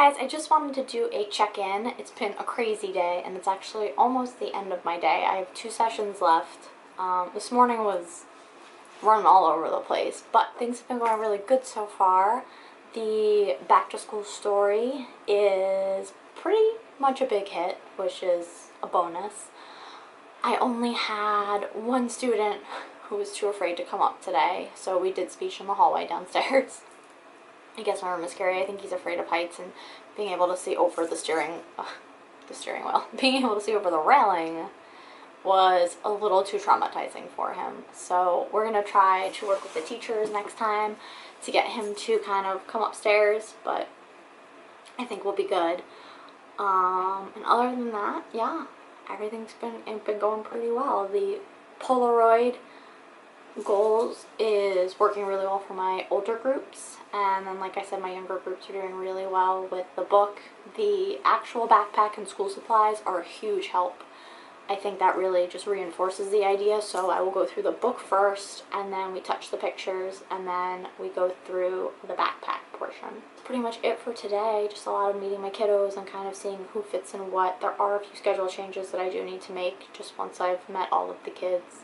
guys, I just wanted to do a check-in. It's been a crazy day, and it's actually almost the end of my day. I have 2 sessions left. This morning was running all over the place, but things have been going really good so far. The back-to-school story is pretty much a big hit, which is a bonus. I only had one student who was too afraid to come up today, so we did speech in the hallway downstairs. I guess my room is scary. I think he's afraid of heights, and being able to see over the steering wheel, being able to see over the railing was a little too traumatizing for him. So we're going to try to work with the teachers next time to get him to kind of come upstairs, but I think we'll be good. And other than that, yeah, everything's been going pretty well. The Polaroid goals is working really well for my older groups, and then like I said, my younger groups are doing really well with the book. The actual backpack and school supplies are a huge help. I think that really just reinforces the idea, so I will go through the book first, and then we touch the pictures, and then we go through the backpack portion. That's pretty much it for today. Just a lot of meeting my kiddos and kind of seeing who fits in what. There are a few schedule changes that I do need to make just once I've met all of the kids.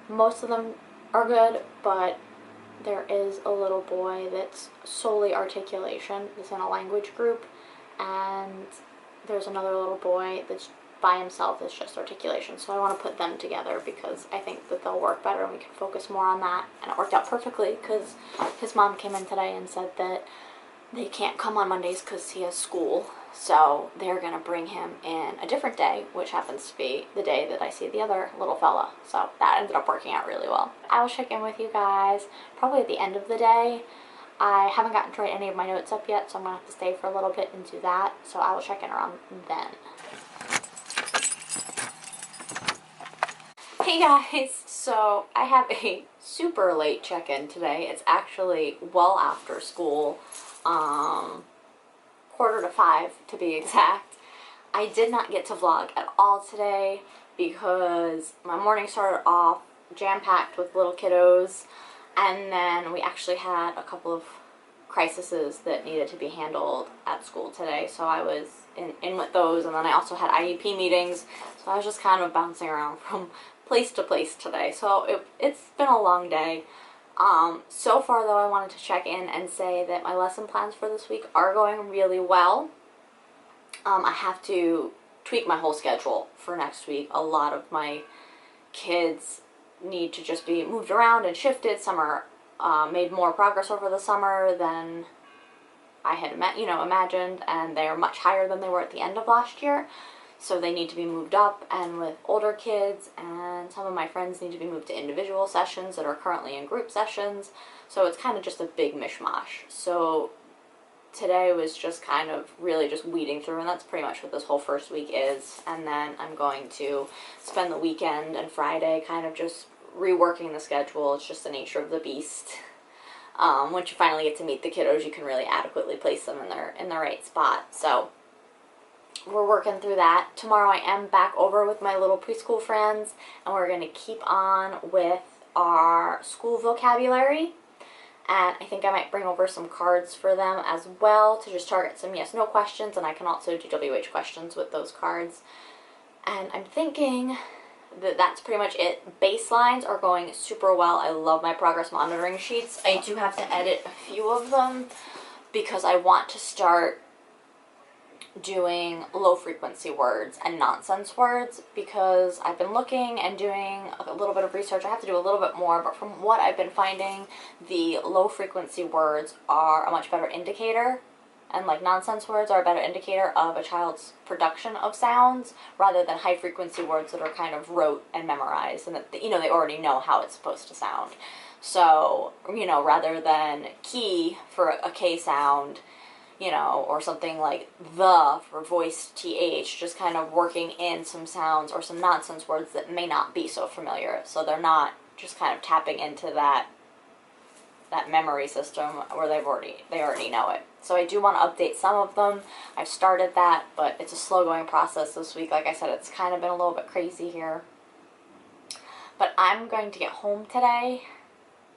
Most of them are good, but there is a little boy that's solely articulation. He's in a language group, and there's another little boy that's by himself that's just articulation. So I want to put them together because I think that they'll work better and we can focus more on that. And it worked out perfectly because his mom came in today and said that they can't come on Mondays because he has school. So they're going to bring him in a different day, which happens to be the day that I see the other little fella. So that ended up working out really well. I will check in with you guys probably at the end of the day. I haven't gotten to write any of my notes up yet, so I'm going to have to stay for a little bit and do that. So I will check in around then. Hey guys, so I have a super late check-in today. It's actually well after school. 4:45 to be exact. I did not get to vlog at all today because my morning started off jam-packed with little kiddos, and then we actually had a couple of crises that needed to be handled at school today, so I was in with those, and then I also had IEP meetings, so I was just kind of bouncing around from place to place today. So it's been a long day. So far though, I wanted to check in and say that my lesson plans for this week are going really well. I have to tweak my whole schedule for next week. A lot of my kids need to just be moved around and shifted. Some are made more progress over the summer than I had imagined, and they are much higher than they were at the end of last year. So they need to be moved up, and with older kids, and some of my friends need to be moved to individual sessions that are currently in group sessions. So it's kind of just a big mishmash. So today was just kind of really just weeding through, and that's pretty much what this whole first week is. And then I'm going to spend the weekend and Friday kind of just reworking the schedule. It's just the nature of the beast. Once you finally get to meet the kiddos, you can really adequately place them in their right spot. So we're working through that. Tomorrow I am back over with my little preschool friends, and we're going to keep on with our school vocabulary. And I think I might bring over some cards for them as well to just target some yes/no questions, and I can also do WH questions with those cards. And I'm thinking that that's pretty much it. Baselines are going super well. I love my progress monitoring sheets. I do have to edit a few of them because I want to start doing low frequency words and nonsense words, because I've been looking and doing a little bit of research. I have to do a little bit more, but from what I've been finding, the low frequency words are a much better indicator, and like nonsense words are a better indicator of a child's production of sounds rather than high frequency words that are kind of rote and memorized, and that they already know how it's supposed to sound. So rather than key for a K sound, or something like the for voiced TH, just kind of working in some sounds or some nonsense words that may not be so familiar, so they're not just kind of tapping into that memory system where they already know it. So I do want to update some of them. I've started that, but it's a slow going process this week. Like I said, it's kind of been a little bit crazy here. But I'm going to get home today.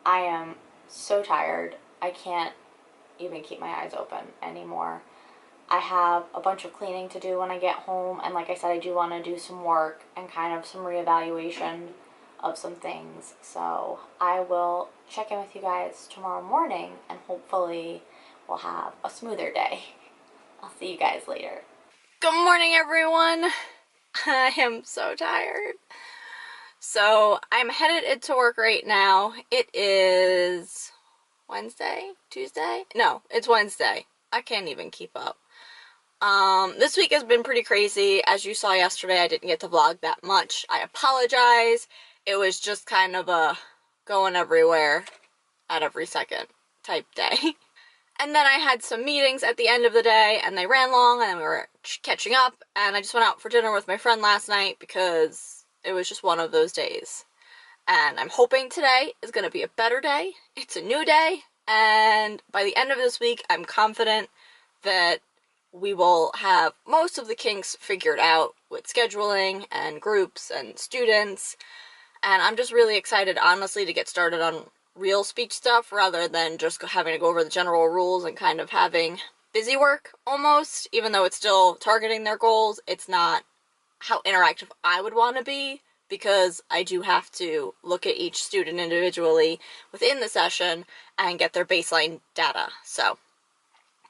I am so tired. I can't even keep my eyes open anymore. I have a bunch of cleaning to do when I get home, and like I said, I do want to do some work and kind of some reevaluation of some things. So I will check in with you guys tomorrow morning, and hopefully we'll have a smoother day. I'll see you guys later. Good morning, everyone. I am so tired. So I'm headed into work right now. It is Wednesday? Tuesday? No, it's Wednesday. I can't even keep up. This week has been pretty crazy. As you saw yesterday, I didn't get to vlog that much. I apologize. It was just kind of a going everywhere at every second type day. And then I had some meetings at the end of the day, and they ran long, and then we were catching up, and I just went out for dinner with my friend last night because it was just one of those days. And I'm hoping today is going to be a better day. It's a new day, and by the end of this week, I'm confident that we will have most of the kinks figured out with scheduling and groups and students. And I'm just really excited, honestly, to get started on real speech stuff rather than just having to go over the general rules and kind of having busy work almost. Even though it's still targeting their goals, it's not how interactive I would want to be, because I do have to look at each student individually within the session and get their baseline data. So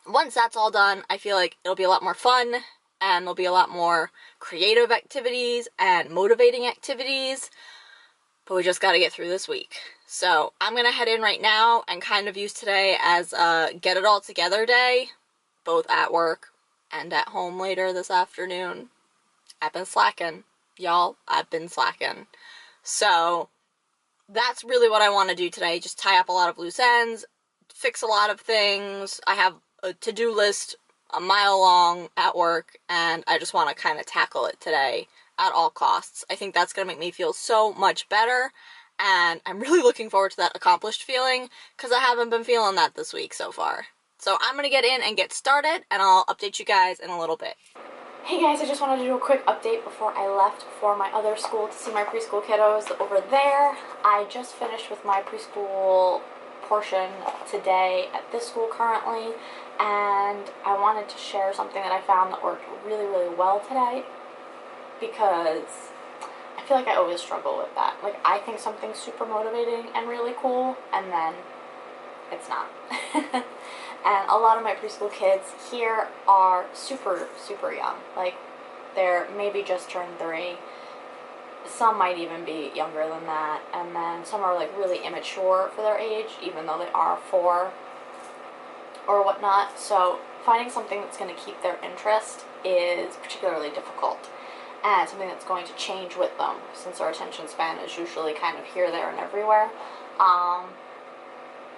once that's all done, I feel like it'll be a lot more fun, and there'll be a lot more creative activities and motivating activities, but we just got to get through this week. So I'm going to head in right now and kind of use today as a get it all together day, both at work and at home later this afternoon. I've been slacking, y'all. I've been slacking. So that's really what I want to do today, just tie up a lot of loose ends, fix a lot of things. I have a to-do list a mile long at work, and I just want to kind of tackle it today at all costs. I think that's going to make me feel so much better, and I'm really looking forward to that accomplished feeling, because I haven't been feeling that this week so far. So I'm going to get in and get started, and I'll update you guys in a little bit. Hey guys, I just wanted to do a quick update before I left for my other school to see my preschool kiddos over there. I just finished with my preschool portion today at this school currently, and I wanted to share something that I found that worked really, really well today, because I feel like I always struggle with that. Like, I think something's super motivating and really cool, and then it's not. And a lot of my preschool kids here are super, super young. Like, they're maybe just turned 3. Some might even be younger than that. And then some are, like, really immature for their age, even though they are 4 or whatnot. So finding something that's going to keep their interest is particularly difficult, and something that's going to change with them, since our attention span is usually kind of here, there, and everywhere.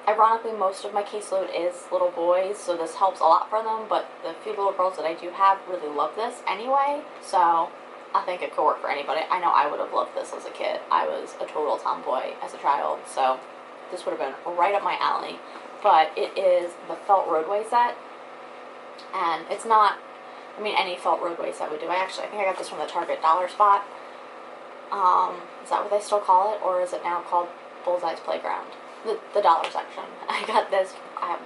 Ironically, most of my caseload is little boys, so this helps a lot for them, but the few little girls that I do have really love this anyway, so I think it could work for anybody. I know I would have loved this as a kid. I was a total tomboy as a child, so this would have been right up my alley. But it is the felt roadway set, and it's not, I mean, any felt roadway set would do. I think I got this from the Target dollar spot. Is that what they still call it, or is it now called Bullseye's Playground? The dollar section. I got this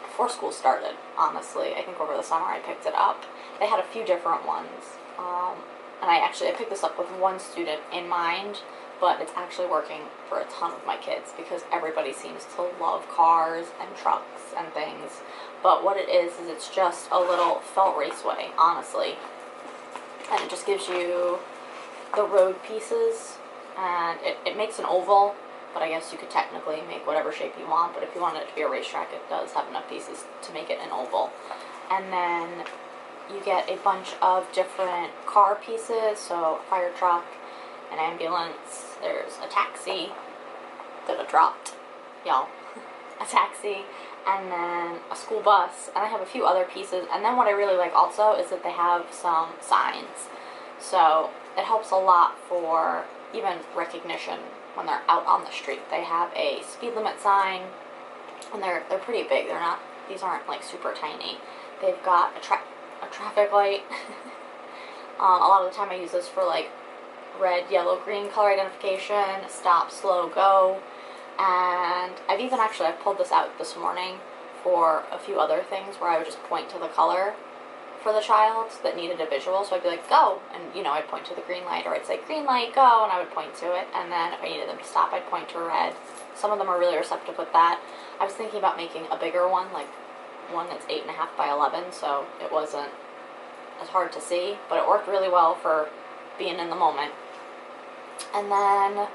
before school started, honestly. I think over the summer I picked it up. They had a few different ones. And I picked this up with one student in mind, but it's actually working for a ton of my kids, because everybody seems to love cars and trucks and things. But what it is it's just a little felt raceway, honestly. And it just gives you the road pieces, and it makes an oval, but I guess you could technically make whatever shape you want, but if you want it to be a racetrack, it does have enough pieces to make it an oval. And then you get a bunch of different car pieces, so a fire truck, an ambulance, there's a taxi that I dropped, y'all, a taxi, and then a school bus, and I have a few other pieces. And then what I really like also is that they have some signs, so it helps a lot for even recognition when they're out on the street. They have a speed limit sign, and they're pretty big. These aren't like super tiny. They've got a traffic light. A lot of the time I use this for like red, yellow, green color identification, stop, slow, go. And I've pulled this out this morning for a few other things where I would just point to the color for the child that needed a visual. So I'd be like, go, and you know, I'd point to the green light, or I'd say green light, go, and I would point to it. And then if I needed them to stop, I'd point to red. Some of them are really receptive with that. I was thinking about making a bigger one, like one that's 8.5 by 11, so it wasn't as hard to see, but it worked really well for being in the moment. And then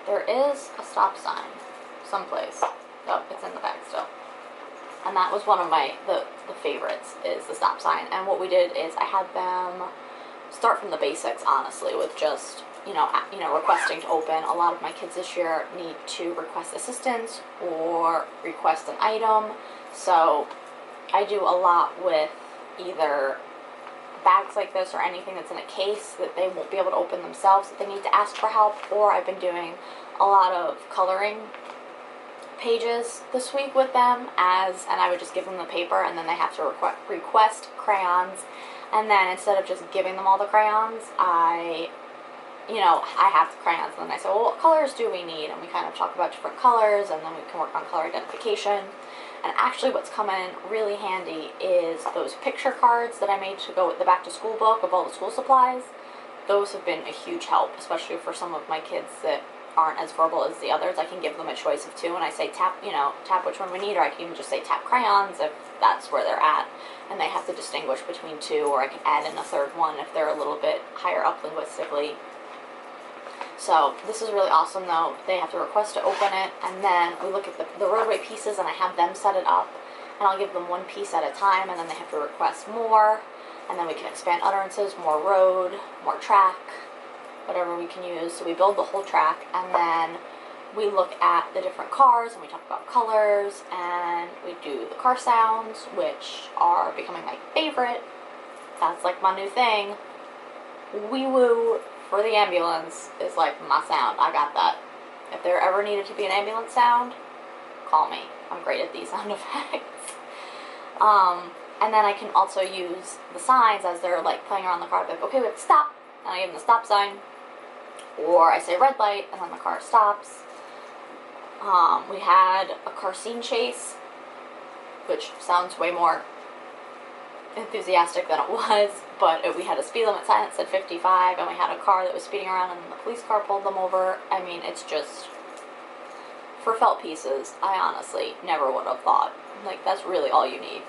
there is a stop sign someplace. Oh, it's in the bag still. And that was one of my the favorites, is the stop sign. And what we did is I had them start from the basics, honestly, with just you know requesting to open. A lot of my kids this year need to request assistance or request an item, so I do a lot with either bags like this or anything that's in a case that they won't be able to open themselves, that they need to ask for help. Or I've been doing a lot of coloring pages this week with them, and I would just give them the paper, and then they have to request crayons, and then instead of just giving them all the crayons, I have the crayons, and then I say, well, what colors do we need? And we kind of talk about different colors, and then we can work on color identification. And actually what's come in really handy is those picture cards that I made to go with the back to school book of all the school supplies. Those have been a huge help, especially for some of my kids that aren't as verbal as the others. I can give them a choice of two, and I say tap which one we need, or I can even just say tap crayons if that's where they're at, and they have to distinguish between two, or I can add in a third one if they're a little bit higher up linguistically. So this is really awesome though. They have to request to open it, and then we look at the roadway pieces, and I have them set it up, and I'll give them one piece at a time, and then they have to request more, and then we can expand utterances, more road, more track, whatever we can use. So we build the whole track, and then we look at the different cars, and we talk about colors, and we do the car sounds, which are becoming my favorite. That's like my new thing. Wee woo for the ambulance is like my sound. I got that. If there ever needed to be an ambulance sound, call me. I'm great at these sound effects. And then I can also use the signs as they're like playing around the car. Like, okay, we have to stop, and I give them the stop sign. Or I say red light, and then the car stops. We had a car scene chase, which sounds way more enthusiastic than it was, but we had a speed limit sign that said 55, and we had a car that was speeding around, and the police car pulled them over. I mean, it's just, for felt pieces, I honestly never would have thought, like, that's really all you need.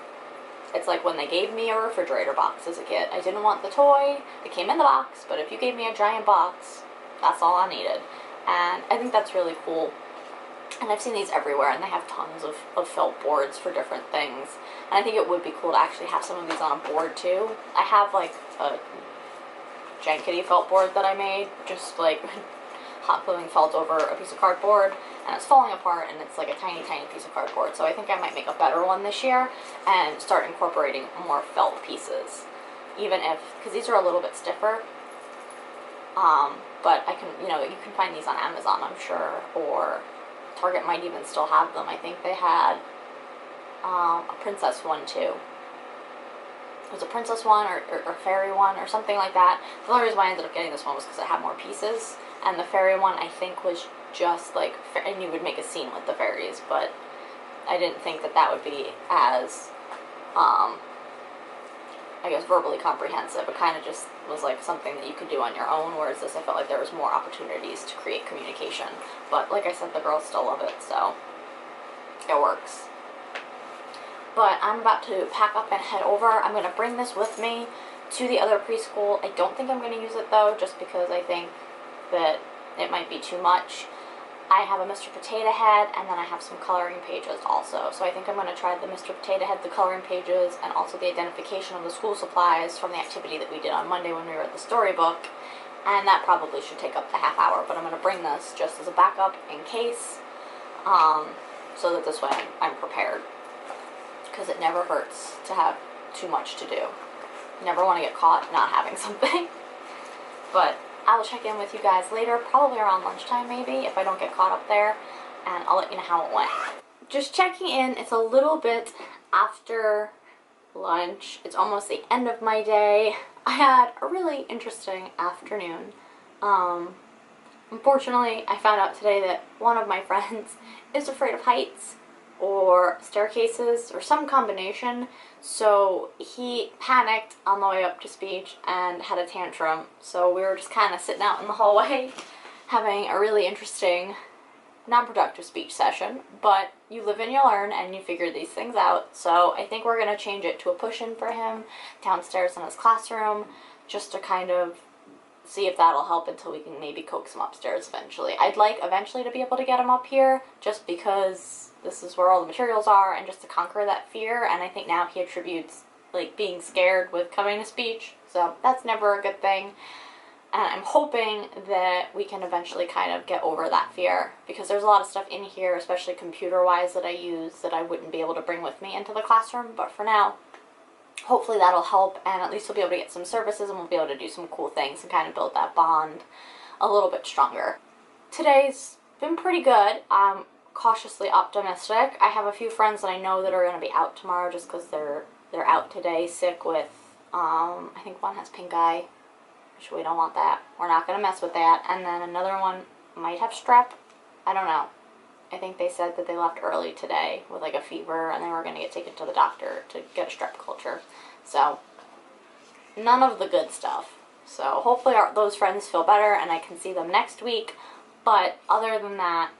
It's like when they gave me a refrigerator box as a kid. I didn't want the toy that came in the box, but if you gave me a giant box, that's all I needed. And I think that's really cool. And I've seen these everywhere, and they have tons of felt boards for different things. And I think it would be cool to actually have some of these on a board too. I have like a jankety felt board that I made, just like hot gluing felt over a piece of cardboard, and it's falling apart, and it's like a tiny, tiny piece of cardboard. So I think I might make a better one this year and start incorporating more felt pieces. Even if, because these are a little bit stiffer, but I can, you can find these on Amazon, I'm sure, or Target might even still have them. I think they had a princess one too. It was a princess one or a fairy one or something like that. The only reason why I ended up getting this one was because it had more pieces, and the fairy one I think was just like, and you would make a scene with the fairies, but I didn't think that would be as I guess verbally comprehensive. It kind of just was like something that you could do on your own, whereas this I felt like there was more opportunities to create communication. But like I said, the girls still love it, so it works. But I'm about to pack up and head over. I'm going to bring this with me to the other preschool. I don't think I'm going to use it though, just because I think that it might be too much. I have a Mr. Potato Head, and then I have some coloring pages also. So I think I'm going to try the Mr. Potato Head, the coloring pages, and also the identification of the school supplies from the activity that we did on Monday when we were at the storybook. And that probably should take up the half hour, but I'm going to bring this just as a backup in case, so that this way I'm prepared. Because it never hurts to have too much to do. You never want to get caught not having something. But I'll check in with you guys later, probably around lunchtime maybe, if I don't get caught up there, and I'll let you know how it went. Just checking in, it's a little bit after lunch. It's almost the end of my day. I had a really interesting afternoon. Unfortunately, I found out today that one of my friends is afraid of heights, or staircases or some combination. So he panicked on the way up to speech and had a tantrum. So we were just kind of sitting out in the hallway having a really interesting, non-productive speech session. But you live and you learn and you figure these things out. So I think we're going to change it to a push-in for him downstairs in his classroom, just to kind of see if that'll help until we can maybe coax him upstairs eventually. I'd like eventually to be able to get him up here, just because this is where all the materials are, and just to conquer that fear. And I think now he attributes like being scared with coming to speech, so that's never a good thing. And I'm hoping that we can eventually kind of get over that fear, because there's a lot of stuff in here, especially computer-wise, that I use that I wouldn't be able to bring with me into the classroom. But for now, hopefully that'll help, and at least we'll be able to get some services and we'll be able to do some cool things and kind of build that bond a little bit stronger. Today's been pretty good. I'm cautiously optimistic. I have a few friends that I know that are going to be out tomorrow just because they're out today sick with, I think one has pink eye, which we don't want that. We're not going to mess with that. And then another one might have strep. I don't know. I think they said that they left early today with like a fever and they were going to get taken to the doctor to get a strep culture. So, none of the good stuff. So hopefully those friends feel better and I can see them next week. But other than that,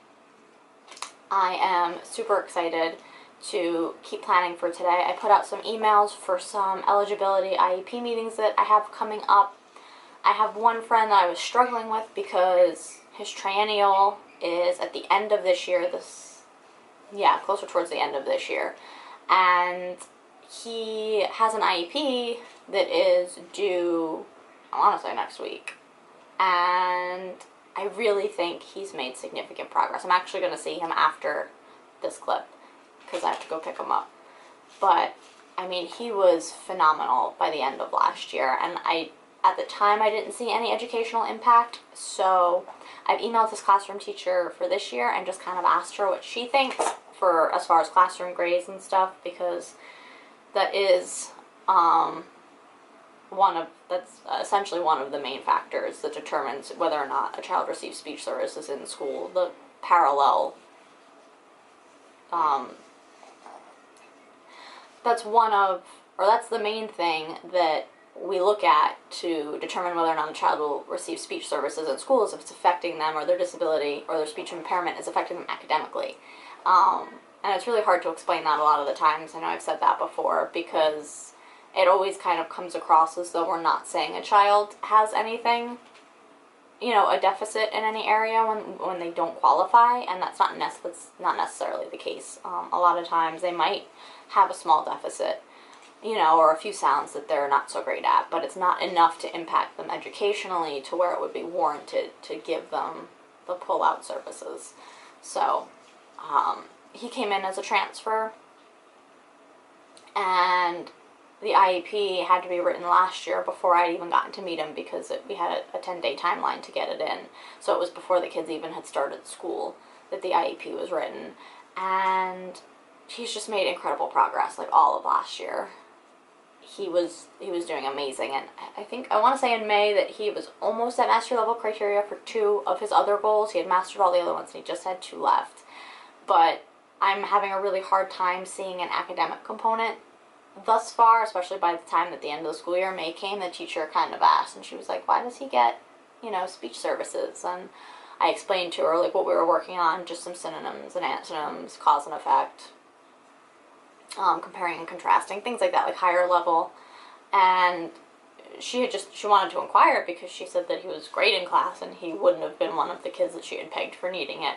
I am super excited to keep planning for today. I put out some emails for some eligibility IEP meetings that I have coming up. I have one friend that I was struggling with because his triennial is at the end of this year, closer towards the end of this year. And he has an IEP that is due, I want to say next week. And I really think he's made significant progress. I'm actually going to see him after this clip because I have to go pick him up. But, I mean, he was phenomenal by the end of last year. And at the time, I didn't see any educational impact. So I've emailed his classroom teacher for this year and just kind of asked her what she thinks for as far as classroom grades and stuff, because that is that's essentially one of the main factors that determines whether or not a child receives speech services in school. The parallel, that's the main thing that we look at to determine whether or not a child will receive speech services in school, is if it's affecting them, or their disability or their speech impairment is affecting them academically. And it's really hard to explain that a lot of the times. I know I've said that before, because it always kind of comes across as though we're not saying a child has anything, a deficit in any area when they don't qualify, and that's not necessarily the case. A lot of times they might have a small deficit, or a few sounds that they're not so great at, but it's not enough to impact them educationally to where it would be warranted to give them the pull-out services. So, he came in as a transfer, and the IEP had to be written last year before I'd even gotten to meet him, because we had a 10-day timeline to get it in. So it was before the kids even had started school that the IEP was written. And he's just made incredible progress, like all of last year. He was doing amazing, and I want to say in May that he was almost at mastery level criteria for 2 of his other goals. He had mastered all the other ones and he just had 2 left. But I'm having a really hard time seeing an academic component thus far, especially by the time that the end of the school year, May came. The teacher kind of asked, and she was like, why does he get, speech services? And I explained to her, like, what we were working on, just some synonyms and antonyms, cause and effect, comparing and contrasting, things like that, like higher level. And she wanted to inquire because she said that he was great in class and he wouldn't have been one of the kids that she had pegged for needing it.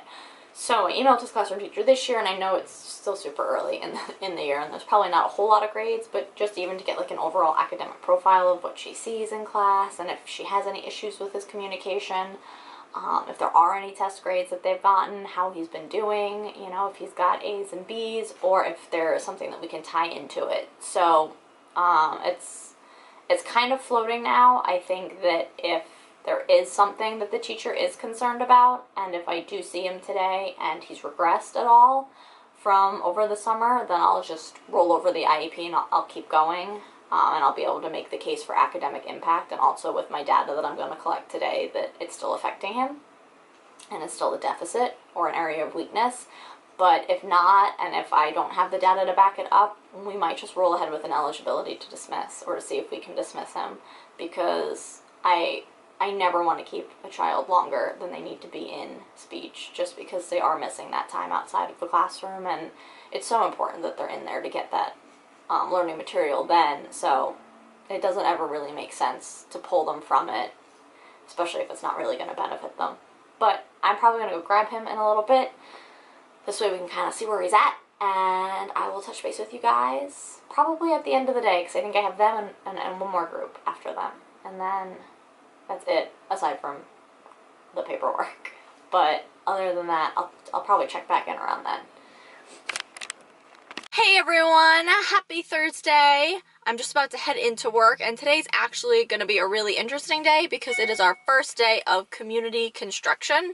So I emailed his classroom teacher this year, and I know it's still super early in the year, and there's probably not a whole lot of grades, but just even to get like an overall academic profile of what she sees in class, and if she has any issues with his communication, if there are any test grades that they've gotten, how he's been doing, if he's got A's and B's, or if there is something that we can tie into it. So it's kind of floating now. I think that if there is something that the teacher is concerned about, and if I do see him today and he's regressed at all from over the summer, then I'll just roll over the IEP and I'll keep going, and I'll be able to make the case for academic impact, and also with my data that I'm going to collect today, that it's still affecting him and it's still a deficit or an area of weakness. But if not, and if I don't have the data to back it up, we might just roll ahead with an eligibility to dismiss, or to see if we can dismiss him, because I never want to keep a child longer than they need to be in speech, just because they are missing that time outside of the classroom, and it's so important that they're in there to get that learning material then, so it doesn't ever really make sense to pull them from it, especially if it's not really going to benefit them. But I'm probably going to go grab him in a little bit. This way we can kind of see where he's at, and I will touch base with you guys probably at the end of the day, because I think I have them and one more group after them. And then that's it, aside from the paperwork. But other than that, I'll probably check back in around then. Hey everyone, happy Thursday. I'm just about to head into work, and today's actually going to be a really interesting day because it is our first day of community construction.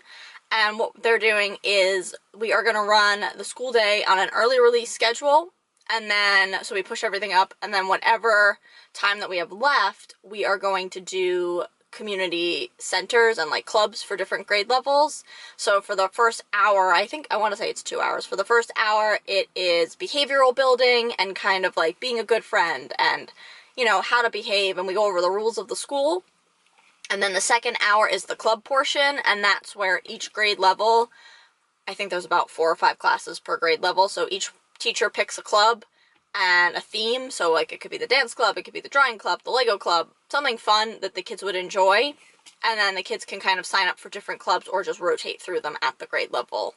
And what they're doing is we are going to run the school day on an early release schedule, and then so we push everything up, and then whatever time that we have left, we are going to do community centers and like clubs for different grade levels. So for the first hour, I want to say it's 2 hours. For the first hour, it is behavioral building and kind of like being a good friend and, you know, how to behave, and we go over the rules of the school. And then the second hour is the club portion, and that's where each grade level, I think there's about 4 or 5 classes per grade level, so each teacher picks a club and a theme. So like it could be the dance club, it could be the drawing club, the Lego club, something fun that the kids would enjoy, and then the kids can kind of sign up for different clubs or just rotate through them at the grade level.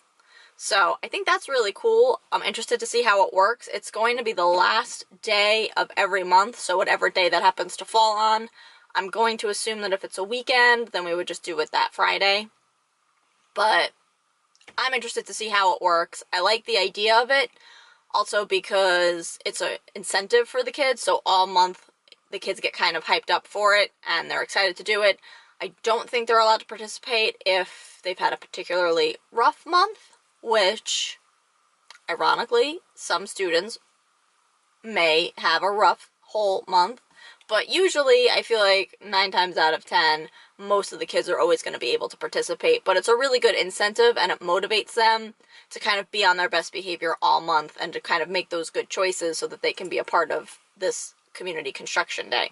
So I think that's really cool. I'm interested to see how it works. It's going to be the last day of every month, so whatever day that happens to fall on, I'm going to assume that if it's a weekend, then we would just do it that Friday. But I'm interested to see how it works. I like the idea of it, also because it's an incentive for the kids, so all month the kids get kind of hyped up for it, and they're excited to do it. I don't think they're allowed to participate if they've had a particularly rough month, which, ironically, some students may have a rough whole month. But usually, I feel like 9 times out of 10, most of the kids are always going to be able to participate. But it's a really good incentive, and it motivates them to kind of be on their best behavior all month and to kind of make those good choices so that they can be a part of this community construction day.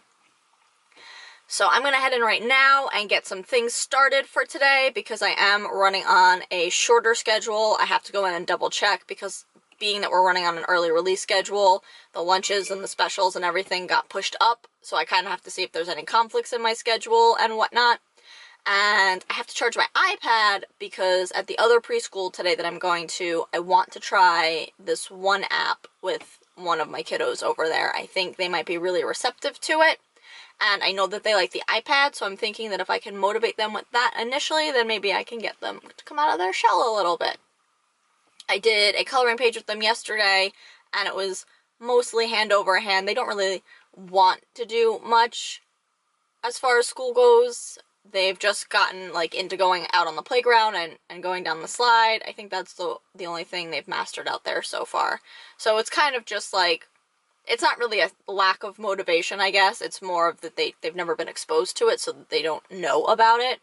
So I'm going to head in right now and get some things started for today because I am running on a shorter schedule. I have to go in and double check because being that we're running on an early release schedule, the lunches and the specials and everything got pushed up, so I kind of have to see if there's any conflicts in my schedule and whatnot. And I have to charge my iPad because at the other preschool today that I'm going to, I want to try this one app with one of my kiddos over there. I think they might be really receptive to it, and I know that they like the iPad, so I'm thinking that if I can motivate them with that initially, then maybe I can get them to come out of their shell a little bit. I did a coloring page with them yesterday, and it was mostly hand over hand. They don't really want to do much as far as school goes. They've just gotten like into going out on the playground and going down the slide. I think that's the only thing they've mastered out there so far. So it's kind of just like, it's not really a lack of motivation, I guess. It's more of that they've never been exposed to it, so that they don't know about it.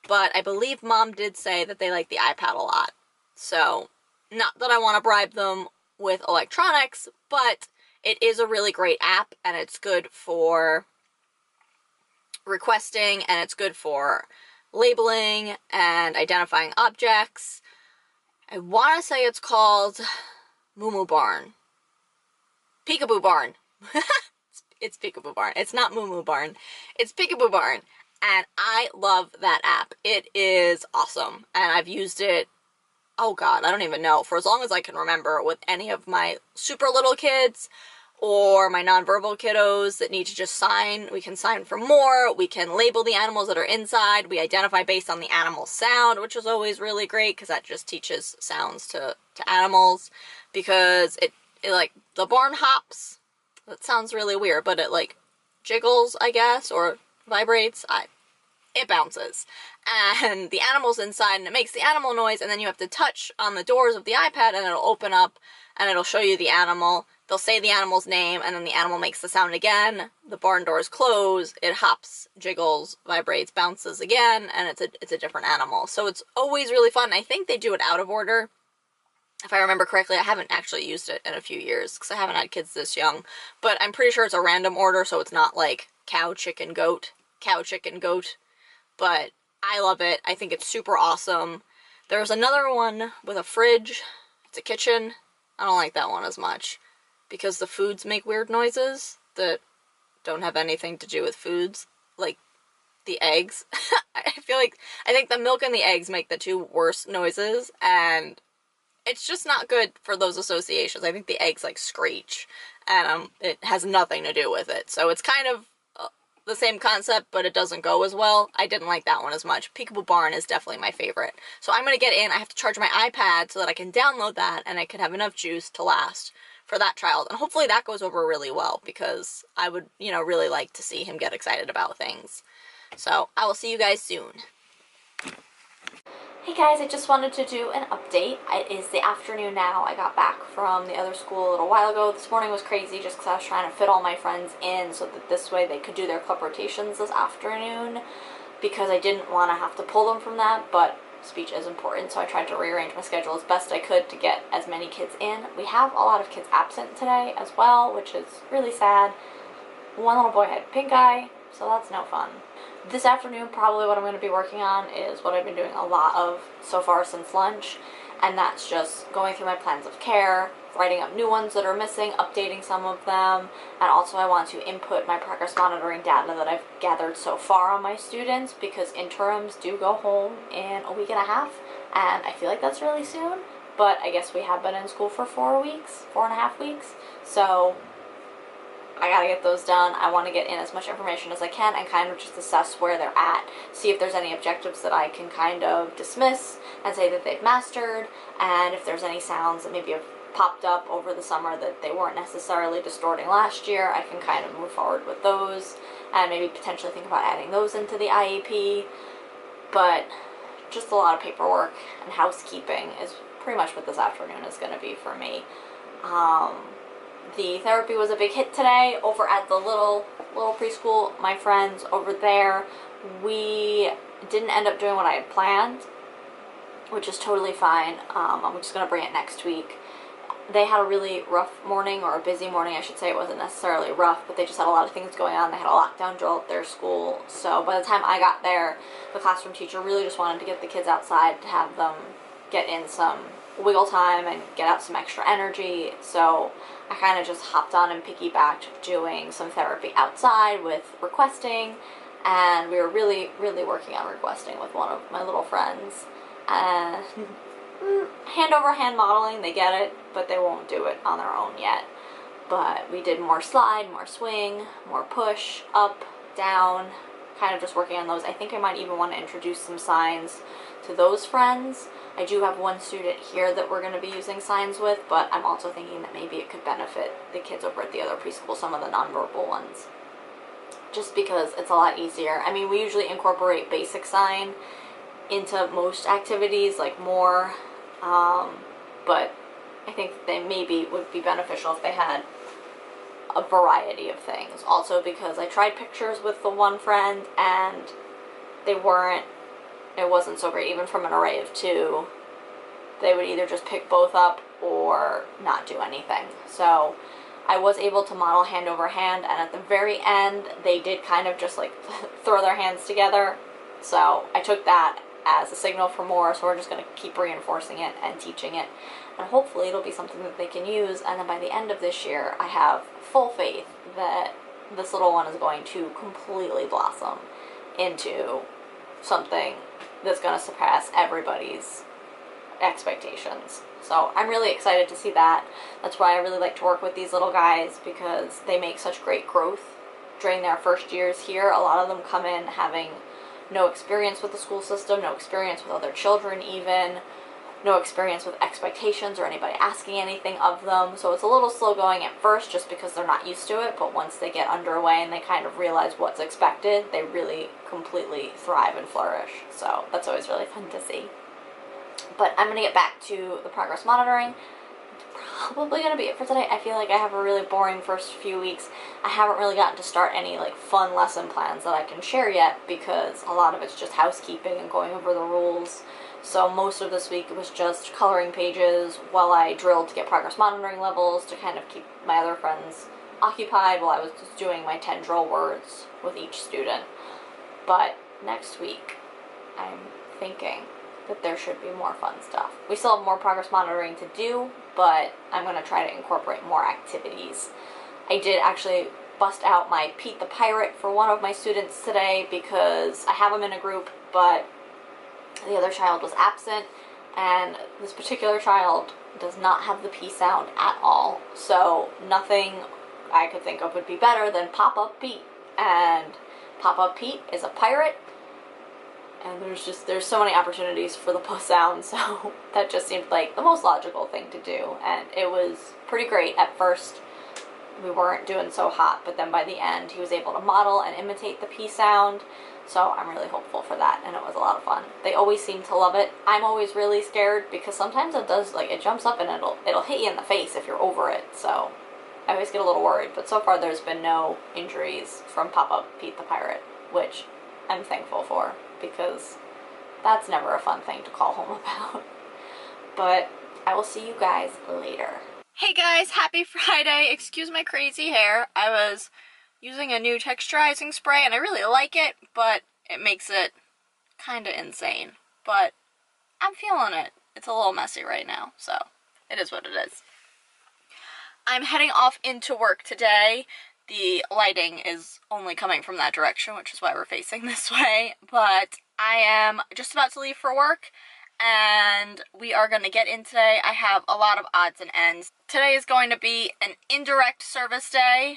But I believe Mom did say that they like the iPad a lot. So not that I want to bribe them with electronics, but it is a really great app, and it's good for requesting, and it's good for labeling and identifying objects. I want to say it's called Moo Moo Barn. Peekaboo Barn. It's Peekaboo Barn. It's not Moo Moo Barn. It's Peekaboo Barn. And I love that app. It is awesome. And I've used it, oh God, I don't even know, for as long as I can remember with any of my super little kids or my nonverbal kiddos that need to just sign. We can sign for more. We can label the animals that are inside. We identify based on the animal sound, which is always really great because that just teaches sounds to animals. Because it like, the barn hops. That sounds really weird, but it like jiggles, I guess, or vibrates. It bounces. And the animal's inside, and it makes the animal noise, and then you have to touch on the doors of the iPad, and it'll open up, and it'll show you the animal. They'll say the animal's name, and then the animal makes the sound again. The barn doors close. It hops, jiggles, vibrates, bounces again, and it's a different animal. So it's always really fun. I think they do it out of order. If I remember correctly, I haven't actually used it in a few years because I haven't had kids this young, but I'm pretty sure it's a random order, so it's not like cow, chicken, goat, cow, chicken, goat, but I love it. I think it's super awesome. There's another one with a fridge. It's a kitchen. I don't like that one as much because the foods make weird noises that don't have anything to do with foods, like the eggs. I think the milk and the eggs make the two worst noises, and it's just not good for those associations. I think the eggs like screech, and it has nothing to do with it. So it's kind of the same concept, but it doesn't go as well. I didn't like that one as much. Peekaboo Barn is definitely my favorite. So I'm gonna get in. I have to charge my iPad so that I can download that, and I can have enough juice to last for that child. And hopefully that goes over really well because I would, really like to see him get excited about things. So I will see you guys soon. Hey guys, I just wanted to do an update. It is the afternoon now. I got back from the other school a little while ago. This morning was crazy just because I was trying to fit all my friends in so that this way they could do their club rotations this afternoon, because I didn't want to have to pull them from that, but speech is important, so I tried to rearrange my schedule as best I could to get as many kids in. We have a lot of kids absent today as well, which is really sad. One little boy had pink eye, so that's no fun. This afternoon, probably what I'm going to be working on is what I've been doing a lot of so far since lunch, and that's just going through my plans of care, writing up new ones that are missing, updating some of them, and also I want to input my progress monitoring data that I've gathered so far on my students, because interims do go home in a week and a half, and I feel like that's really soon, but I guess we have been in school for 4.5 weeks, so I gotta get those done. I want to get in as much information as I can and kind of just assess where they're at, see if there's any objectives that I can kind of dismiss and say that they've mastered, and if there's any sounds that maybe have popped up over the summer that they weren't necessarily distorting last year, I can kind of move forward with those and maybe potentially think about adding those into the IEP. But just a lot of paperwork and housekeeping is pretty much what this afternoon is going to be for me. The therapy was a big hit today over at the little preschool. My friends over there, we didn't end up doing what I had planned, which is totally fine. I'm just going to bring it next week. They had a really rough morning, or a busy morning, I should say. It wasn't necessarily rough, but they just had a lot of things going on. They had a lockdown drill at their school. So by the time I got there, the classroom teacher really just wanted to get the kids outside to have them get in some wiggle time and get out some extra energy. So I kind of just hopped on and piggybacked doing some therapy outside with requesting, and we were really, really working on requesting with one of my little friends. And hand over hand modeling, they get it, but they won't do it on their own yet. But we did more slide, more swing, more push, up, down, kind of just working on those. I think I might even want to introduce some signs to those friends. I do have one student here that we're going to be using signs with, but I'm also thinking that maybe it could benefit the kids over at the other preschool, some of the nonverbal ones, just because it's a lot easier. I mean, we usually incorporate basic sign into most activities, like more, but I think they maybe would be beneficial if they had a variety of things. Also because I tried pictures with the one friend and it wasn't so great. Even from an array of 2, they would either just pick both up or not do anything. So I was able to model hand over hand, and at the very end they did kind of just like throw their hands together. So I took that as a signal for more, so we're just going to keep reinforcing it and teaching it, and hopefully it'll be something that they can use. And then by the end of this year, I have full faith that this little one is going to completely blossom into something that's going to surpass everybody's expectations. So I'm really excited to see that. That's why I really like to work with these little guys, because they make such great growth during their first years here. A lot of them come in having no experience with the school system, no experience with other children even, no experience with expectations or anybody asking anything of them. So it's a little slow going at first just because they're not used to it, but once they get underway and they kind of realize what's expected, they really completely thrive and flourish. So that's always really fun to see. But I'm going to get back to the progress monitoring. Probably going to be it for today. I feel like I have a really boring first few weeks. I haven't really gotten to start any like fun lesson plans that I can share yet, because a lot of it's just housekeeping and going over the rules So most of this week it was just coloring pages while I drilled to get progress monitoring levels to kind of keep my other friends occupied while I was just doing my 10 drill words with each student. But next week, I'm thinking that there should be more fun stuff. We still have more progress monitoring to do, but I'm going to try to incorporate more activities. I did actually bust out my Pete the Pirate for one of my students today because I have them in a group, but the other child was absent, and this particular child does not have the P sound at all. So nothing I could think of would be better than Pop-Up Pete. And Pop-Up Pete is a pirate, and there's so many opportunities for the P sound, so that just seemed like the most logical thing to do, and it was pretty great. At first we weren't doing so hot, but then by the end he was able to model and imitate the P sound, so I'm really hopeful for that, and it was a lot of fun. They always seem to love it. I'm always really scared because sometimes it does, like, it jumps up and it'll hit you in the face if you're over it, so I always get a little worried, but so far there's been no injuries from Pop-Up Pete the Pirate, which I'm thankful for, because that's never a fun thing to call home about. But I will see you guys later. Hey guys, happy Friday. Excuse my crazy hair. I was using a new texturizing spray and I really like it, but it makes it kind of insane. But I'm feeling it. It's a little messy right now, so it is what it is. I'm heading off into work today. The lighting is only coming from that direction, which is why we're facing this way, but I am just about to leave for work, and we are going to get in today. I have a lot of odds and ends. Today is going to be an indirect service day.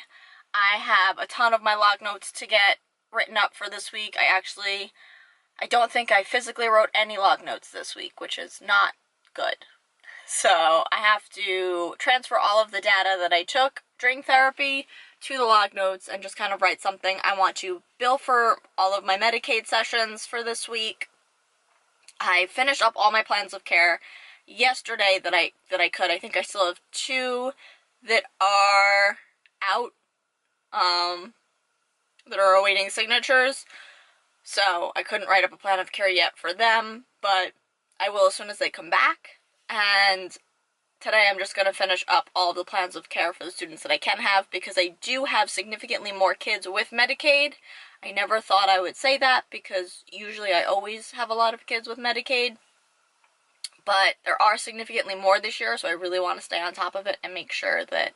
I have a ton of my log notes to get written up for this week. I don't think I physically wrote any log notes this week, which is not good. So I have to transfer all of the data that I took during therapy to the log notes and just kind of write something. I want to bill for all of my Medicaid sessions for this week. I finished up all my plans of care yesterday that I could. I think I still have 2 that are out, that are awaiting signatures. So I couldn't write up a plan of care yet for them, but I will as soon as they come back. And today I'm just going to finish up all of the plans of care for the students that I can have, because I do have significantly more kids with Medicaid. I never thought I would say that, because usually I always have a lot of kids with Medicaid. But there are significantly more this year, so I really want to stay on top of it and make sure that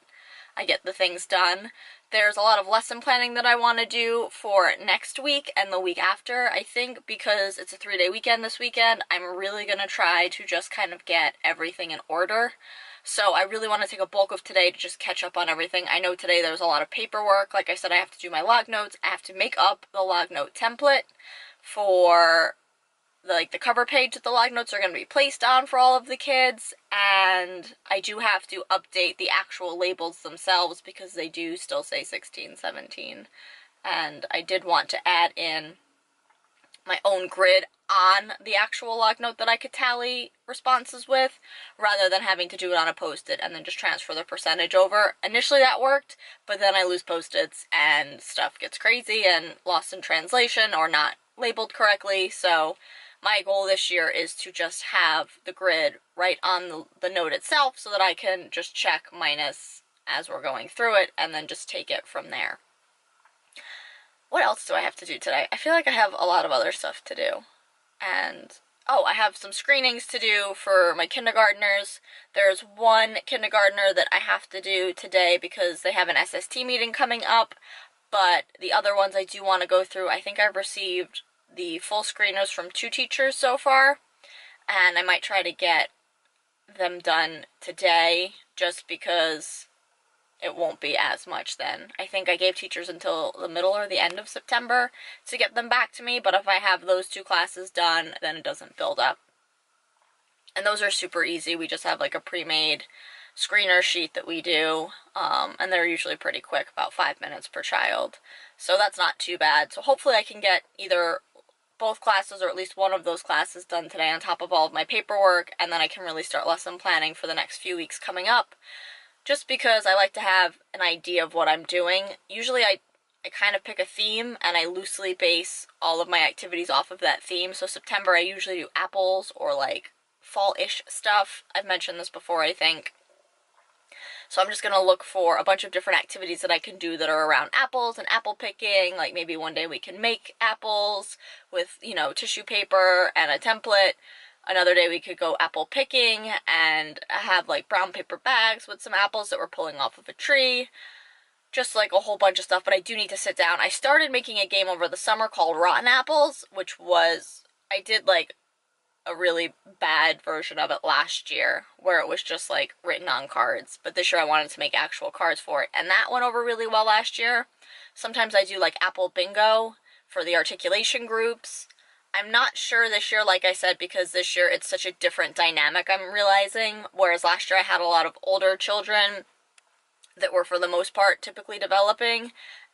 I get the things done. There's a lot of lesson planning that I want to do for next week and the week after. I think because it's a 3-day weekend this weekend, I'm really going to try to just kind of get everything in order. So I really want to take a bulk of today to just catch up on everything. I know today there's a lot of paperwork. Like I said, I have to do my log notes. I have to make up the log note template for the cover page that the log notes are going to be placed on for all of the kids, and I do have to update the actual labels themselves because they do still say 16, 17, and I did want to add in my own grid on the actual log note that I could tally responses with, rather than having to do it on a post-it and then just transfer the percentage over. Initially that worked, but then I lose post-its and stuff gets crazy and lost in translation or not labeled correctly, so my goal this year is to just have the grid right on the note itself so that I can just check minus as we're going through it and then just take it from there. What else do I have to do today? I feel like I have a lot of other stuff to do. And, I have some screenings to do for my kindergartners. There's one kindergartner that I have to do today because they have an SST meeting coming up, but the other ones I do want to go through. I think I've received the full screeners from 2 teachers so far, and I might try to get them done today just because it won't be as much then. I think I gave teachers until the middle or the end of September to get them back to me, but if I have those 2 classes done, then it doesn't build up. And those are super easy. We just have like a pre-made screener sheet that we do, and they're usually pretty quick, about 5 minutes per child. So that's not too bad. So hopefully I can get either both classes or at least one of those classes done today on top of all of my paperwork, and then I can really start lesson planning for the next few weeks coming up, just because I like to have an idea of what I'm doing. Usually I kind of pick a theme and I loosely base all of my activities off of that theme. So September I usually do apples or like fall-ish stuff. I've mentioned this before, I think. So I'm just going to look for a bunch of different activities that I can do that are around apples and apple picking. Like maybe one day we can make apples with, you know, tissue paper and a template. Another day we could go apple picking and have like brown paper bags with some apples that we're pulling off of a tree. Just like a whole bunch of stuff, but I do need to sit down. I started making a game over the summer called Rotten Apples, which was, I did like a really bad version of it last year where it was just like written on cards, but this year I wanted to make actual cards for it, and that went over really well last year. Sometimes I do like apple bingo for the articulation groups. I'm not sure this year, like I said, because this year it's such a different dynamic, I'm realizing, whereas last year I had a lot of older children that were for the most part typically developing,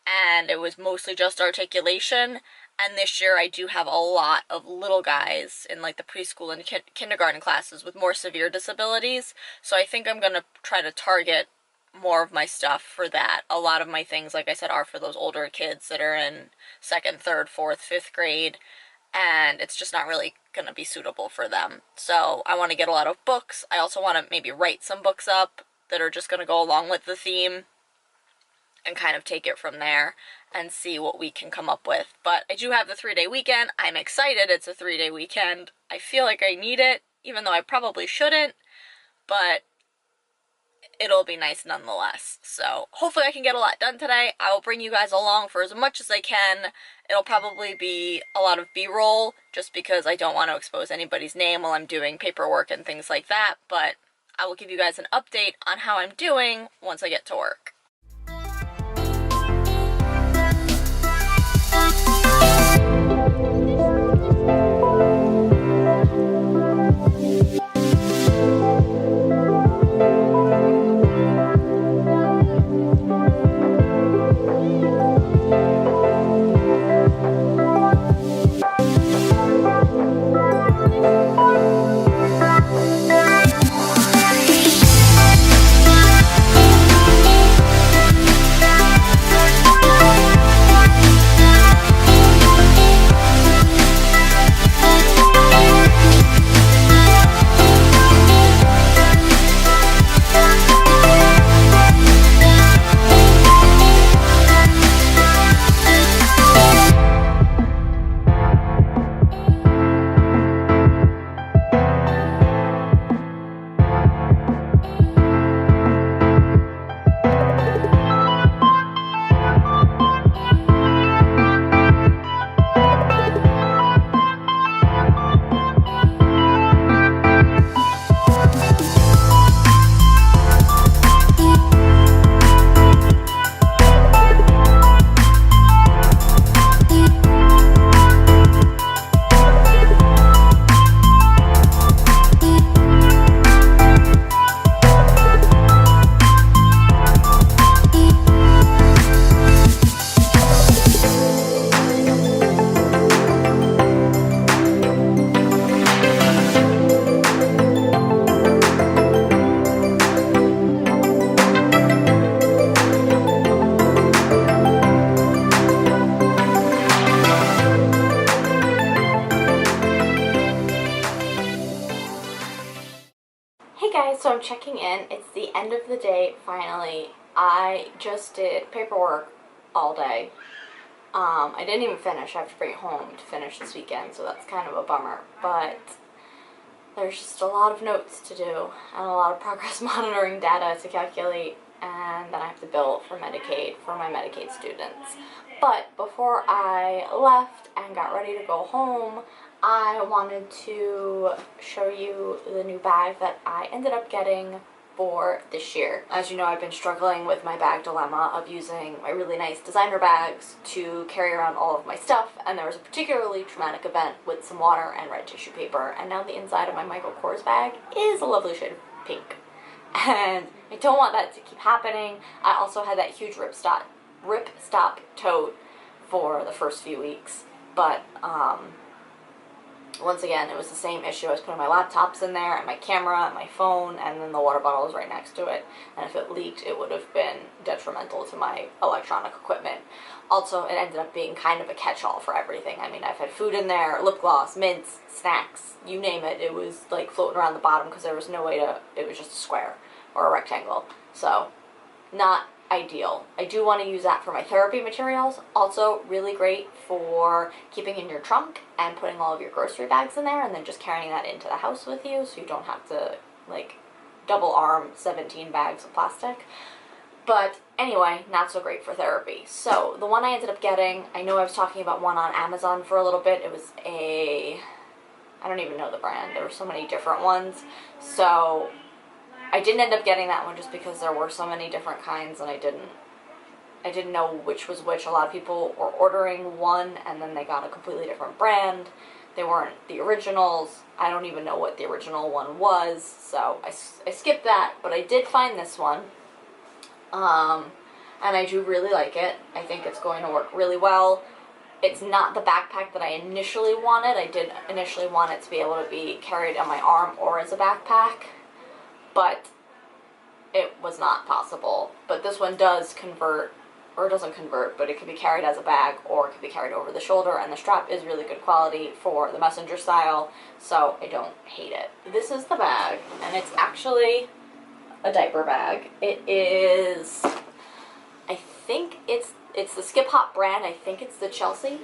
and it was mostly just articulation. And this year I do have a lot of little guys in like the preschool and kindergarten classes with more severe disabilities. So I think I'm going to try to target more of my stuff for that. A lot of my things, like I said, are for those older kids that are in 2nd, 3rd, 4th, 5th grade. And it's just not really going to be suitable for them. So I want to get a lot of books. I also want to maybe write some books up that are just going to go along with the theme and kind of take it from there and see what we can come up with. But I do have the 3-day weekend. I'm excited it's a 3-day weekend. I feel like I need it, even though I probably shouldn't, but it'll be nice nonetheless. So hopefully I can get a lot done today. I will bring you guys along for as much as I can. It'll probably be a lot of B-roll just because I don't want to expose anybody's name while I'm doing paperwork and things like that, but I will give you guys an update on how I'm doing once I get to work. So I'm checking in. It's the end of the day, finally. I just did paperwork all day. I didn't even finish. I have to bring it home to finish this weekend, so that's kind of a bummer. But there's just a lot of notes to do and a lot of progress monitoring data to calculate, and then I have to bill for Medicaid for my Medicaid students. But before I left and got ready to go home, I wanted to show you the new bag that I ended up getting for this year. As you know, I've been struggling with my bag dilemma of using my really nice designer bags to carry around all of my stuff, and there was a particularly traumatic event with some water and red tissue paper, and now the inside of my Michael Kors bag is a lovely shade of pink. And I don't want that to keep happening. I also had that huge rip stop tote for the first few weeks, but once again, it was the same issue. I was putting my laptops in there and my camera and my phone, and then the water bottle was right next to it. And if it leaked, it would have been detrimental to my electronic equipment. Also, it ended up being kind of a catch-all for everything. I mean, I've had food in there, lip gloss, mints, snacks, you name it. It was like floating around the bottom because there was no way to, it was just a square or a rectangle. So, not ideal. I do want to use that for my therapy materials. Also really great for keeping in your trunk and putting all of your grocery bags in there and then just carrying that into the house with you so you don't have to like double arm 17 bags of plastic. But anyway, not so great for therapy. So the one I ended up getting, I know I was talking about one on Amazon for a little bit. It was I don't even know the brand. There were so many different ones. So I didn't end up getting that one just because there were so many different kinds and I didn't know which was which. A lot of people were ordering one and then they got a completely different brand. They weren't the originals. I don't even know what the original one was, so I skipped that, but I did find this one. And I do really like it. I think it's going to work really well. It's not the backpack that I initially wanted. I did initially want it to be able to be carried on my arm or as a backpack, but it was not possible. But this one does convert, or it doesn't convert, but it can be carried as a bag or it can be carried over the shoulder, and the strap is really good quality for the messenger style, so I don't hate it. This is the bag, and it's actually a diaper bag. It is, I think it's the Skip Hop brand. I think it's the Chelsea.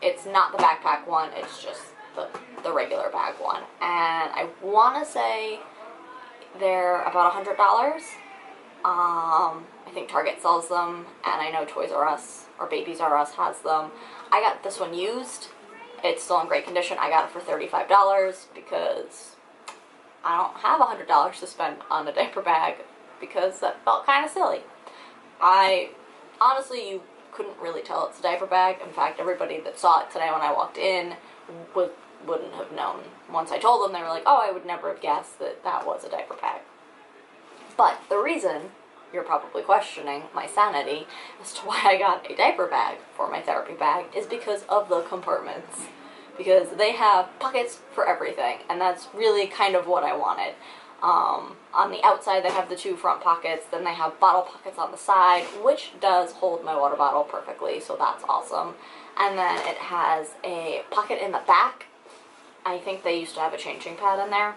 It's not the backpack one, it's just the regular bag one. And I want to say they're about $100. I think Target sells them, and I know Toys R Us or Babies R Us has them. I got this one used. It's still in great condition. I got it for $35 because I don't have $100 to spend on a diaper bag because that felt kind of silly. Honestly, you couldn't really tell it's a diaper bag. In fact, everybody that saw it today when I walked in wouldn't have known. Once I told them, they were like, oh, I would never have guessed that that was a diaper bag. But the reason you're probably questioning my sanity as to why I got a diaper bag for my therapy bag is because of the compartments. Because they have pockets for everything, and that's really kind of what I wanted. On the outside, they have the two front pockets, then they have bottle pockets on the side, which does hold my water bottle perfectly, so that's awesome. And then it has a pocket in the back. I think they used to have a changing pad in there.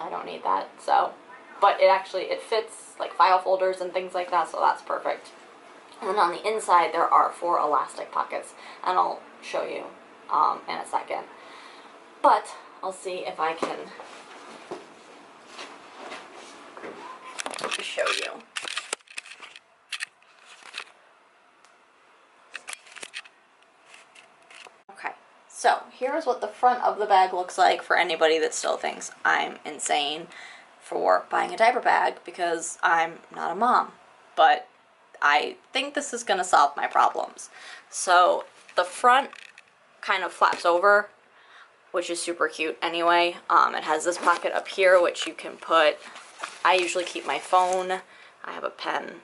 I don't need that, so. But it fits, like file folders and things like that, so that's perfect. And then on the inside, there are 4 elastic pockets, and I'll show you in a second. But I'll see if I can show you. Okay, so here's what the front of the bag looks like for anybody that still thinks I'm insane for buying a diaper bag because I'm not a mom. But I think this is going to solve my problems. So the front kind of flaps over, which is super cute anyway. It has this pocket up here, which you can put, I usually keep my phone. I have a pen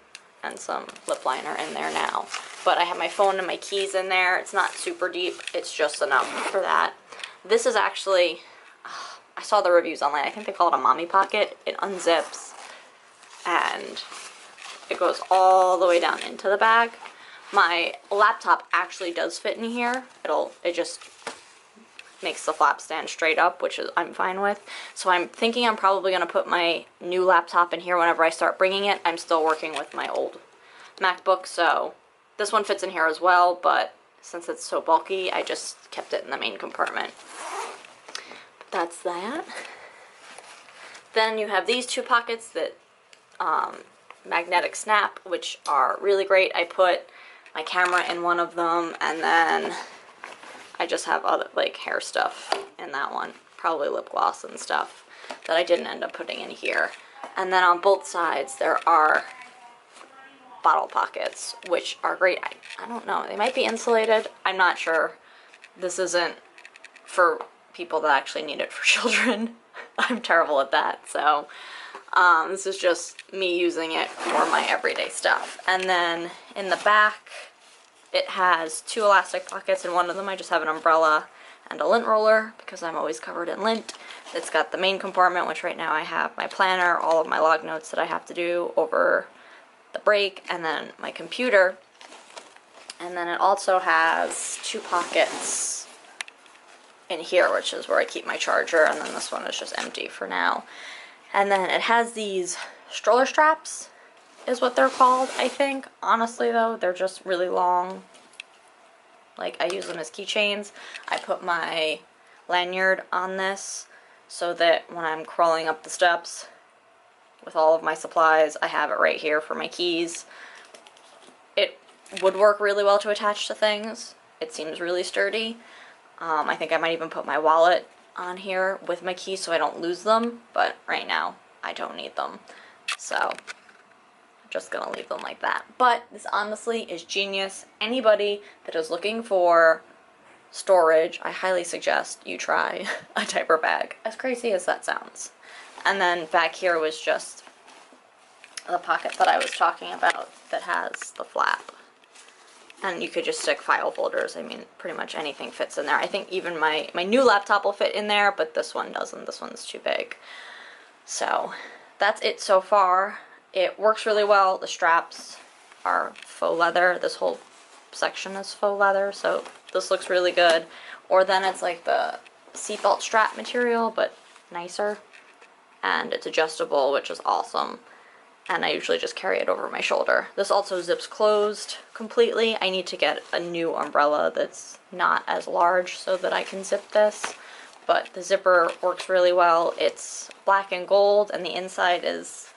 and some lip liner in there now. But I have my phone and my keys in there. It's not super deep. It's just enough for that. This is actually, I saw the reviews online. I think they call it a mommy pocket. It unzips and it goes all the way down into the bag. My laptop actually does fit in here. It just makes the flap stand straight up, which I'm fine with. So I'm thinking I'm probably going to put my new laptop in here whenever I start bringing it. I'm still working with my old MacBook, so this one fits in here as well, but since it's so bulky, I just kept it in the main compartment. But that's that. Then you have these 2 pockets that magnetic snap, which are really great. I put my camera in one of them, and then I just have other like hair stuff in that one, probably lip gloss and stuff that I didn't end up putting in here. And then on both sides there are bottle pockets, which are great. I don't know, they might be insulated, I'm not sure. This isn't for people that actually need it for children. I'm terrible at that, so this is just me using it for my everyday stuff. And then in the back, it has 2 elastic pockets. In one of them I just have an umbrella, and a lint roller because I'm always covered in lint. It's got the main compartment, which right now I have my planner, all of my log notes that I have to do over the break, and then my computer. And then it also has 2 pockets in here, which is where I keep my charger, and then this one is just empty for now. And then it has these stroller straps, is what they're called, I think. Honestly though, they're just really long. Like, I use them as keychains. I put my lanyard on this so that when I'm crawling up the steps with all of my supplies, I have it right here for my keys. It would work really well to attach to things. It seems really sturdy. I think I might even put my wallet on here with my keys so I don't lose them, but right now I don't need them. So I'm just gonna leave them like that. But this honestly is genius. Anybody that is looking for storage, I highly suggest you try a diaper bag, as crazy as that sounds. And then back here was just the pocket that I was talking about that has the flap. And you could just stick file folders. I mean, pretty much anything fits in there. I think even my new laptop will fit in there, but this one doesn't. This one's too big. So that's it so far. It works really well. The straps are faux leather. This whole section is faux leather, so this looks really good. Or then it's like the seatbelt strap material, but nicer. And it's adjustable, which is awesome. And I usually just carry it over my shoulder. This also zips closed completely. I need to get a new umbrella that's not as large so that I can zip this. But the zipper works really well. It's black and gold, and the inside is,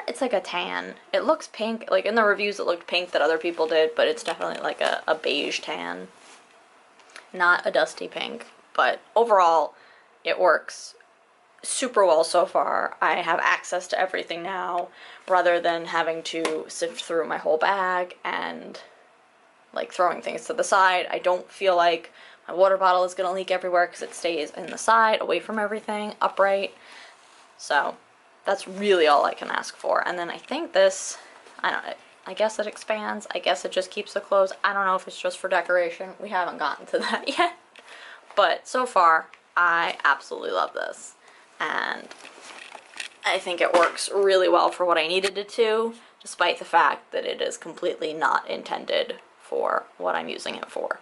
it's like a tan. It looks pink. Like in the reviews it looked pink that other people did, but it's definitely like a beige tan. Not a dusty pink. But overall, it works super well so far. I have access to everything now rather than having to sift through my whole bag and like throwing things to the side. I don't feel like my water bottle is gonna leak everywhere because it stays in the side away from everything, upright. So that's really all I can ask for. And then I think this, I don't know, I guess it expands. I guess it just keeps the clothes. I don't know if it's just for decoration. We haven't gotten to that yet. But so far, I absolutely love this. And I think it works really well for what I needed it to, despite the fact that it is completely not intended for what I'm using it for.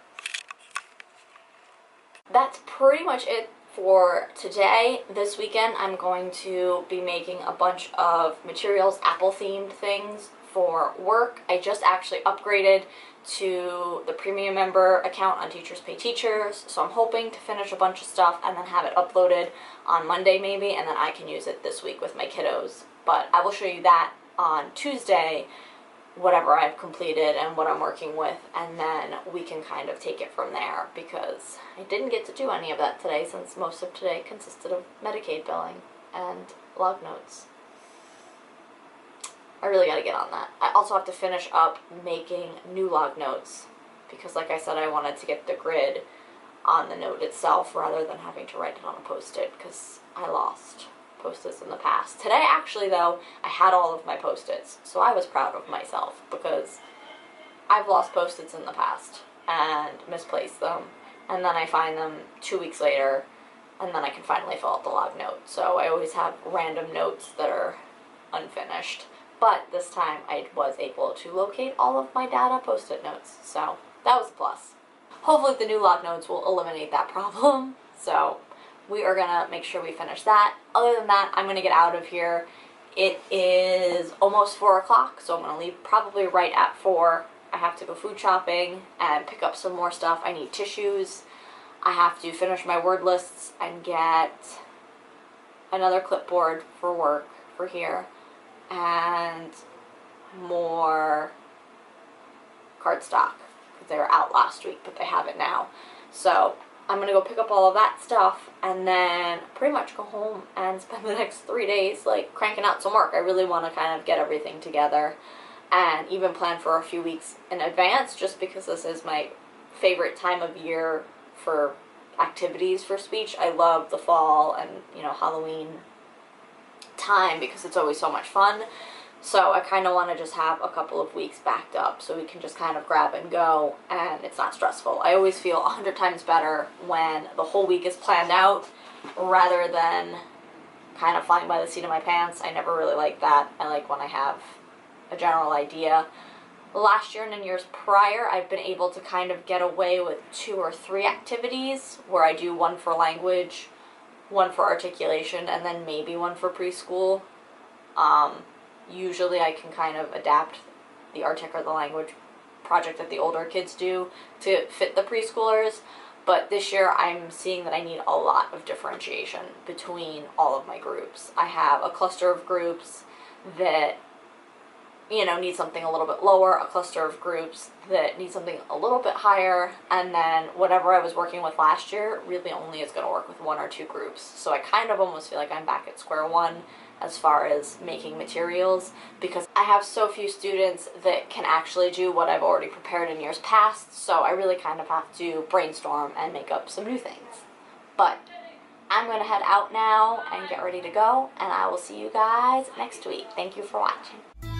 That's pretty much it for today. This weekend I'm going to be making a bunch of materials, Apple themed things for work. I just actually upgraded to the premium member account on Teachers Pay Teachers, so I'm hoping to finish a bunch of stuff and then have it uploaded on Monday maybe, and then I can use it this week with my kiddos. But I will show you that on Tuesday, whatever I've completed and what I'm working with, and then we can kind of take it from there, because I didn't get to do any of that today since most of today consisted of Medicaid billing and log notes. I really gotta get on that. I also have to finish up making new log notes because, like I said, I wanted to get the grid on the note itself rather than having to write it on a post-it because I lost post-its in the past. Today, actually, though, I had all of my post-its, so I was proud of myself because I've lost post-its in the past and misplaced them, and then I find them 2 weeks later, and then I can finally fill out the log note. So I always have random notes that are unfinished. But this time I was able to locate all of my data post-it notes, so that was a plus. Hopefully the new log notes will eliminate that problem, so we are gonna make sure we finish that. Other than that, I'm gonna get out of here. It is almost 4 o'clock, so I'm gonna leave probably right at 4. I have to go food shopping and pick up some more stuff. I need tissues. I have to finish my word lists and get another clipboard for work for here, and more cardstock because they were out last week, but they have it now. So I'm gonna go pick up all of that stuff and then pretty much go home and spend the next 3 days like cranking out some work. I really want to kind of get everything together and even plan for a few weeks in advance, just because this is my favorite time of year for activities for speech. I love the fall and, you know, Halloween time because it's always so much fun. So I kind of want to just have a couple of weeks backed up so we can just kind of grab and go and it's not stressful. I always feel 100 times better when the whole week is planned out rather than kind of flying by the seat of my pants. I never really like that. I like when I have a general idea. Last year and in years prior, I've been able to kind of get away with 2 or 3 activities where I do one for language, one for articulation, and then maybe one for preschool. Usually I can kind of adapt the Artic or the language project that the older kids do to fit the preschoolers, but this year I'm seeing that I need a lot of differentiation between all of my groups. I have a cluster of groups that, you know, need something a little bit lower, a cluster of groups that need something a little bit higher, and then whatever I was working with last year really only is going to work with 1 or 2 groups. So I kind of almost feel like I'm back at square one as far as making materials, because I have so few students that can actually do what I've already prepared in years past, so I really kind of have to brainstorm and make up some new things. But I'm going to head out now and get ready to go, and I will see you guys next week. Thank you for watching.